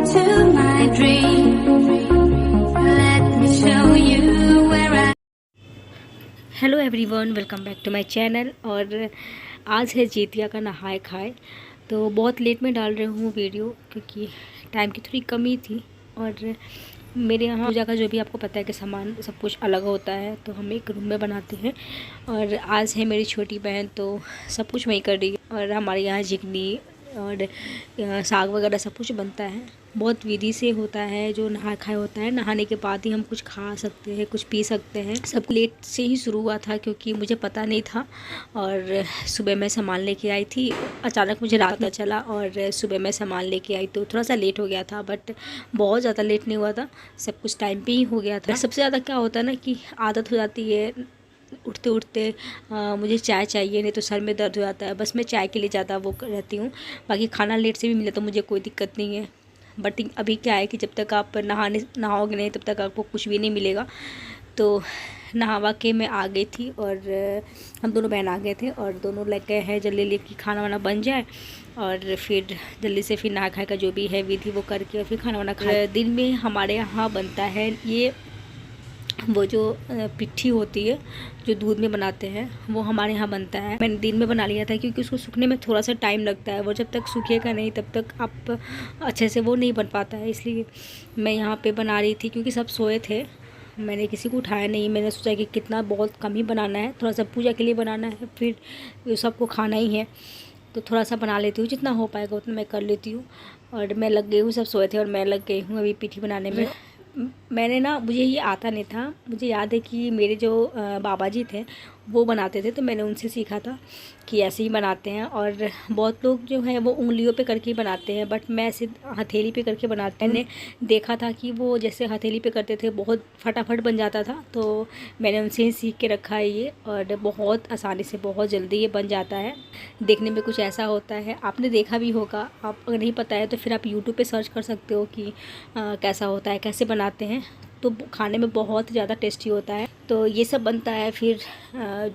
to my dream. Let me show you where I. Hello everyone, welcome back to my channel. और आज है जितिया का नहाए खाए। तो बहुत लेट में डाल रही हूँ वीडियो क्योंकि टाइम की थोड़ी कमी थी। और मेरे यहाँ पूजा का जो भी आपको पता है कि सामान सब कुछ अलग होता है, तो हम एक रूम में बनाते हैं। और आज है मेरी छोटी बहन, तो सब कुछ वही कर रही है। और हमारे यहाँ जिगनी और साग वगैरह सब कुछ बनता है। बहुत विधि से होता है। जो नहा खाए होता है, नहाने के बाद ही हम कुछ खा सकते हैं, कुछ पी सकते हैं। सब लेट से ही शुरू हुआ था क्योंकि मुझे पता नहीं था। और सुबह मैं सामान लेके आई थी, अचानक मुझे रात पता चला और सुबह मैं सामान लेके आई, तो थोड़ा सा लेट हो गया था। बट बहुत ज़्यादा लेट नहीं हुआ था, सब कुछ टाइम पे ही हो गया था। सबसे ज़्यादा क्या होता है ना कि आदत हो जाती है, उठते उठते मुझे चाय चाहिए, नहीं तो सर में दर्द हो जाता है। बस मैं चाय के लिए ज़्यादा वो रहती हूँ। बाकी खाना लेट से भी मिले तो मुझे कोई दिक्कत नहीं है। बट अभी क्या है कि जब तक आप नहाओगे नहीं तब तक आपको कुछ भी नहीं मिलेगा। तो नहावा के मैं आ गई थी और हम दोनों बहन आ गए थे और दोनों लग गए हैं जल्दी जल्दी कि खाना वाना बन जाए। और फिर जल्दी से फिर नहा खाए का जो भी है विधि वो करके और फिर खाना वाना खाए। दिन में हमारे यहाँ बनता है ये वो जो पिट्ठी होती है जो दूध में बनाते हैं, वो हमारे यहाँ बनता है। मैंने दिन में बना लिया था क्योंकि उसको सूखने में थोड़ा सा टाइम लगता है। वो जब तक सूखेगा नहीं तब तक आप अच्छे से वो नहीं बन पाता है। इसलिए मैं यहाँ पे बना रही थी क्योंकि सब सोए थे। मैंने किसी को उठाया नहीं। मैंने सोचा कि कितना बहुत कम ही बनाना है, थोड़ा सा पूजा के लिए बनाना है, फिर सबको खाना ही है तो थोड़ा सा बना लेती हूँ। जितना हो पाएगा उतना मैं कर लेती हूँ। और मैं लग गई हूँ, सब सोए थे और मैं लग गई हूँ अभी पिट्ठी बनाने में। मैंने ना, मुझे ये आता नहीं था। मुझे याद है कि मेरे जो बाबा जी थे वो बनाते थे, तो मैंने उनसे सीखा था कि ऐसे ही बनाते हैं। और बहुत लोग जो है वो उंगलियों पे करके ही बनाते हैं, बट मैं ऐसे हथेली पे करके बनाते हैं। मैंने देखा था कि वो जैसे हथेली पे करते थे बहुत फटाफट बन जाता था, तो मैंने उनसे ही सीख के रखा है ये। और बहुत आसानी से बहुत जल्दी ये बन जाता है। देखने में कुछ ऐसा होता है, आपने देखा भी होगा। आप अगर नहीं पता है तो फिर आप यूट्यूब पे सर्च कर सकते हो कि कैसा होता है, कैसे बनाते हैं। तो खाने में बहुत ज़्यादा टेस्टी होता है। तो ये सब बनता है। फिर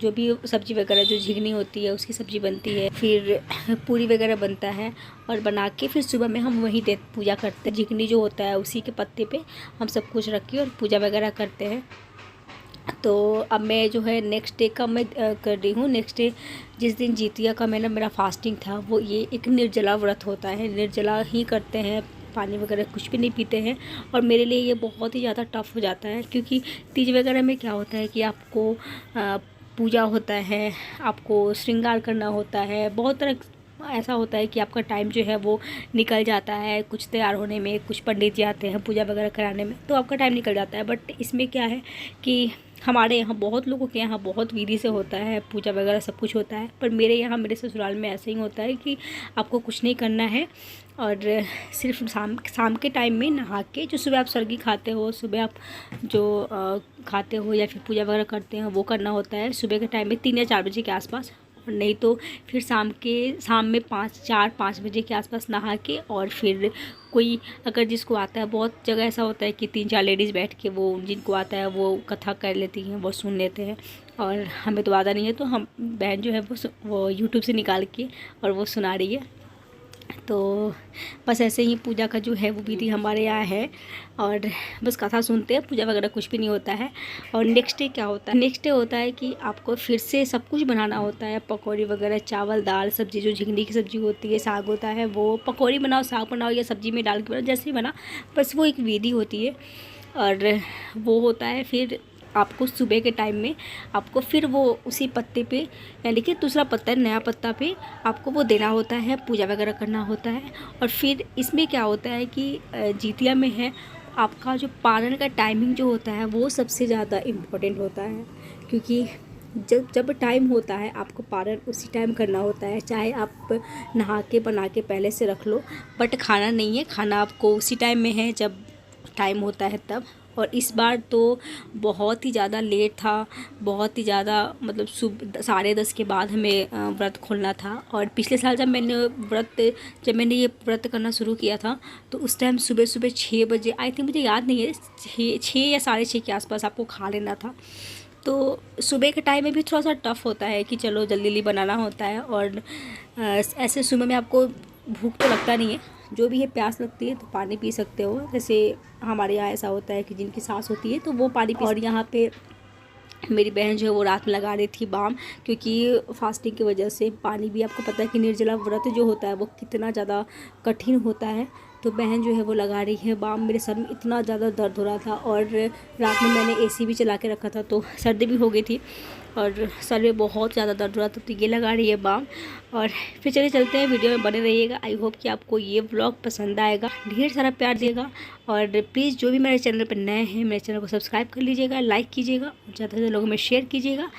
जो भी सब्ज़ी वगैरह जो झिगनी होती है उसकी सब्ज़ी बनती है। फिर पूरी वगैरह बनता है और बना के फिर सुबह में हम वहीं पूजा करते हैं। झिगनी जो होता है उसी के पत्ते पे हम सब कुछ रख के और पूजा वगैरह करते हैं। तो अब मैं जो है नेक्स्ट डे का मैं कर रही हूँ। नेक्स्ट डे जिस दिन जितिया का मेरा फास्टिंग था, वो ये एक निर्जला व्रत होता है। निर्जला ही करते हैं, पानी वगैरह कुछ भी नहीं पीते हैं। और मेरे लिए ये बहुत ही ज़्यादा टफ़ हो जाता है क्योंकि तीज वगैरह में क्या होता है कि आपको पूजा होता है, आपको श्रृंगार करना होता है, बहुत तरह ऐसा होता है कि आपका टाइम जो है वो निकल जाता है कुछ तैयार होने में। कुछ पंडित जी आते हैं पूजा वगैरह कराने में, तो आपका टाइम निकल जाता है। बट इसमें क्या है कि हमारे यहाँ बहुत लोगों के यहाँ बहुत विधि से होता है, पूजा वगैरह सब कुछ होता है। पर मेरे यहाँ मेरे ससुराल में ऐसे ही होता है कि आपको कुछ नहीं करना है और सिर्फ शाम के टाइम में नहा के, जो सुबह आप सरगी खाते हो, सुबह आप जो खाते हो या फिर पूजा वगैरह करते हैं वो करना होता है सुबह के टाइम में 3 या 4 बजे के आसपास। और नहीं तो फिर शाम में 4-5 बजे के आसपास नहा के। और फिर कोई अगर जिसको आता है, बहुत जगह ऐसा होता है कि 3-4 लेडीज़ बैठ के वो जिनको आता है वो कथा कर लेती हैं, वो सुन लेते हैं। और हमें तो आता नहीं है, तो हम बहन जो है वो यूट्यूब से निकाल के और वो सुना रही है। तो बस ऐसे ही पूजा का जो है वो विधि हमारे यहाँ है। और बस कथा सुनते हैं, पूजा वगैरह कुछ भी नहीं होता है। और नेक्स्ट डे क्या होता है, नेक्स्ट डे होता है कि आपको फिर से सब कुछ बनाना होता है। पकौड़ी वगैरह, चावल दाल सब्ज़ी, जो झिंगनी की सब्ज़ी होती है, साग होता है, वो पकौड़ी बनाओ, साग बनाओ या सब्ज़ी में डाल के बनाओ, जैसे ही बना, बस वो एक विधि होती है। और वो होता है फिर आपको सुबह के टाइम में आपको फिर वो उसी पत्ते पे, यानी कि दूसरा पत्ता, नया पत्ता पे आपको वो देना होता है, पूजा वगैरह करना होता है। और फिर इसमें क्या होता है कि जितिया में है आपका जो पारण का टाइमिंग जो होता है वो सबसे ज़्यादा इम्पोर्टेंट होता है। क्योंकि जब टाइम होता है आपको पारण उसी टाइम करना होता है। चाहे आप नहा के बना के पहले से रख लो, बट खाना नहीं है, खाना आपको उसी टाइम में है जब टाइम होता है तब। और इस बार तो बहुत ही ज़्यादा लेट था, बहुत ही ज़्यादा, मतलब 10:30 के बाद हमें व्रत खोलना था। और पिछले साल जब मैंने ये व्रत करना शुरू किया था तो उस टाइम सुबह सुबह 6 बजे आई थी, मुझे याद नहीं है, 6 या 6:30 के आसपास आपको खा लेना था। तो सुबह के टाइम में भी थोड़ा सा टफ़ होता है कि चलो जल्दी जल्दी बनाना होता है। और ऐसे सुबह में आपको भूख तो लगता नहीं है, जो भी है प्यास लगती है तो पानी पी सकते हो। जैसे हमारे यहाँ ऐसा होता है कि जिनकी सांस होती है तो वो पानी पी। और यहाँ पे मेरी बहन जो है वो रात में लगा रही थी बाम, क्योंकि फास्टिंग की वजह से पानी भी, आपको पता है कि निर्जला व्रत जो होता है वो कितना ज़्यादा कठिन होता है। तो बहन जो है वो लगा रही है बाम। मेरे सर में इतना ज़्यादा दर्द हो रहा था और रात में मैंने एसी भी चला के रखा था तो सर्दी भी हो गई थी और सर में बहुत ज़्यादा दर्द हो रहा था। तो ये लगा रही है बाम। और फिर चलिए चलते हैं, वीडियो में बने रहिएगा। आई होप कि आपको ये व्लॉग पसंद आएगा, ढेर सारा प्यार दिएगा। और प्लीज़ जो भी मेरे चैनल पर नए हैं मेरे चैनल को सब्सक्राइब कर लीजिएगा, लाइक कीजिएगा और ज़्यादा से ज़्यादा लोगों में शेयर कीजिएगा।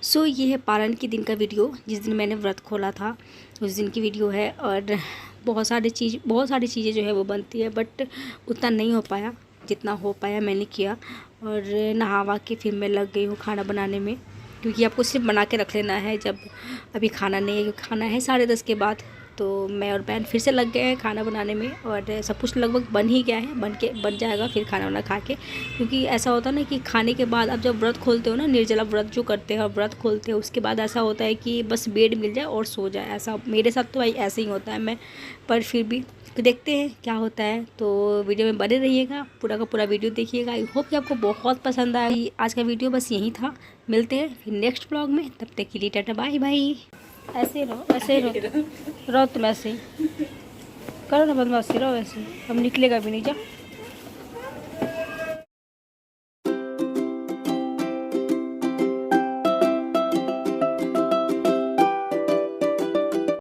सो ये है पारण के दिन का वीडियो, जिस दिन मैंने व्रत खोला था उस दिन की वीडियो है। और बहुत सारी चीज़ें जो है वो बनती है, बट उतना नहीं हो पाया जितना हो पाया मैंने किया। और नहावा के फिर मैं लग गई हूँ खाना बनाने में, क्योंकि आपको सिर्फ बना के रख लेना है जब अभी खाना नहीं है। खाना है 10:30 के बाद। तो मैं और बहन फिर से लग गए हैं खाना बनाने में और सब कुछ लगभग बन ही गया है, बन जाएगा फिर खाना वाना खा के। क्योंकि ऐसा होता है ना कि खाने के बाद आप जब व्रत खोलते हो ना, निर्जला व्रत जो करते हैं और व्रत खोलते हैं, उसके बाद ऐसा होता है कि बस बेड मिल जाए और सो जाए। ऐसा मेरे साथ तो भाई ऐसे ही होता है। पर फिर भी तो देखते हैं क्या होता है। तो वीडियो में बने रहिएगा, पूरा का पूरा वीडियो देखिएगा। आई होप कि आपको बहुत पसंद आए। आज का वीडियो बस यही था, मिलते हैं फिर नेक्स्ट व्लॉग में। तब तक के लिए टाटा बाय बाय। ऐसे रहो तुम, ऐसे ही करो ना बदमाशी, रहो ऐसे, अब निकलेगा भी नहीं। जा।